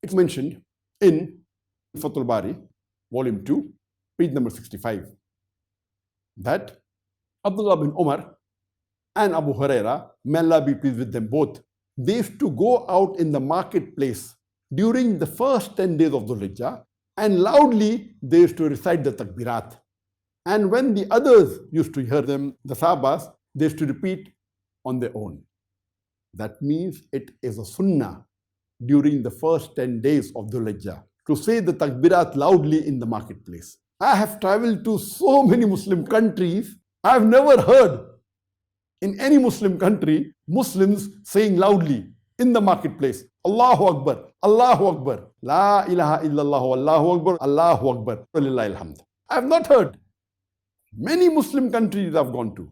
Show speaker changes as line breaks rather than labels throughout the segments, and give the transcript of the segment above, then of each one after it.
It's mentioned in Fathul Bari, volume 2, page number 65, that Abdullah bin Umar and Abu Huraira, may Allah be pleased with them both, they used to go out in the marketplace during the first 10 days of Dhul Hijjah, and loudly they used to recite the Takbirat. And when the others used to hear them, the Sahabas, they used to repeat on their own. That means it is a Sunnah during the first 10 days of Dhul Hijjah to say the Takbirat loudly in the marketplace. I have traveled to so many Muslim countries. I have never heard in any Muslim country Muslims saying loudly in the marketplace, Allahu Akbar, Allahu Akbar, La ilaha illallah, Allahu Akbar, Allahu Akbar, Walillahi alhamd. I have not heard. Many Muslim countries I've gone to.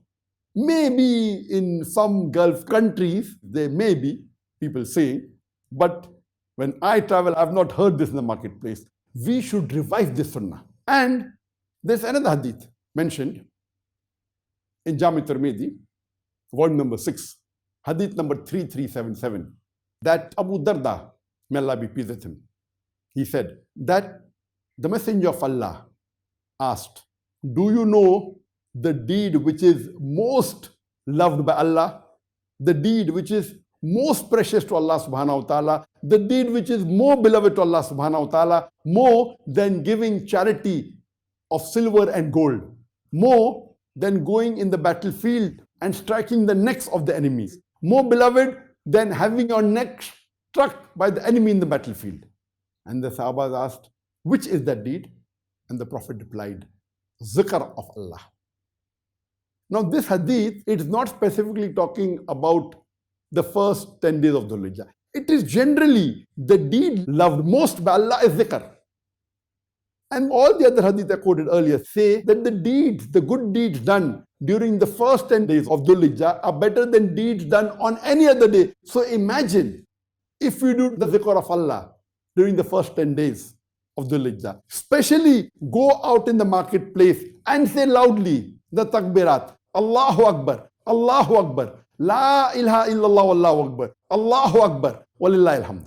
Maybe in some Gulf countries, there may be people saying, but when I travel, I've not heard this in the marketplace. We should revive this Sunnah. And there's another hadith mentioned in Jami Tirmidhi, volume number 6, hadith number 3377, that Abu Darda, may Allah be pleased with him, he said that the Messenger of Allah asked, do you know the deed which is most loved by Allah, the deed which is most precious to Allah subhanahu wa ta'ala, the deed which is more beloved to Allah subhanahu wa ta'ala, more than giving charity of silver and gold, more than going in the battlefield and striking the necks of the enemies, more beloved than having your neck struck by the enemy in the battlefield? And the Sahabas asked, which is that deed? And the Prophet replied, Zikr of Allah. Now this hadith, it is not specifically talking about the first 10 days of Dhul Hijjah. It is generally the deed loved most by Allah is zikr. And all the other hadith I quoted earlier say that the deeds, the good deeds done during the first 10 days of Dhul Hijjah are better than deeds done on any other day. So imagine if we do the zikr of Allah during the first 10 days of Dhul Hijjah, especially go out in the marketplace and say loudly the Takbirat, Allahu Akbar, Allahu Akbar, La ilaha illallah, Allahu Akbar, Allahu Akbar, Walillahi alhamd.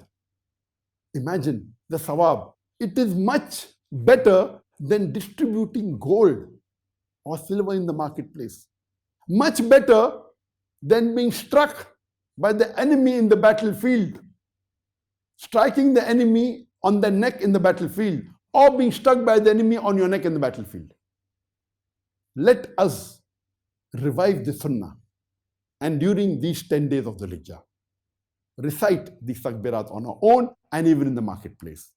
Imagine the sawab. It is much better than distributing gold or silver in the marketplace. Much better than being struck by the enemy in the battlefield, striking the enemy on the neck in the battlefield, or being struck by the enemy on your neck in the battlefield. Let us revive the Sunnah, and during these 10 days of Dhul Hijjah, recite the Takbirat on our own and even in the marketplace.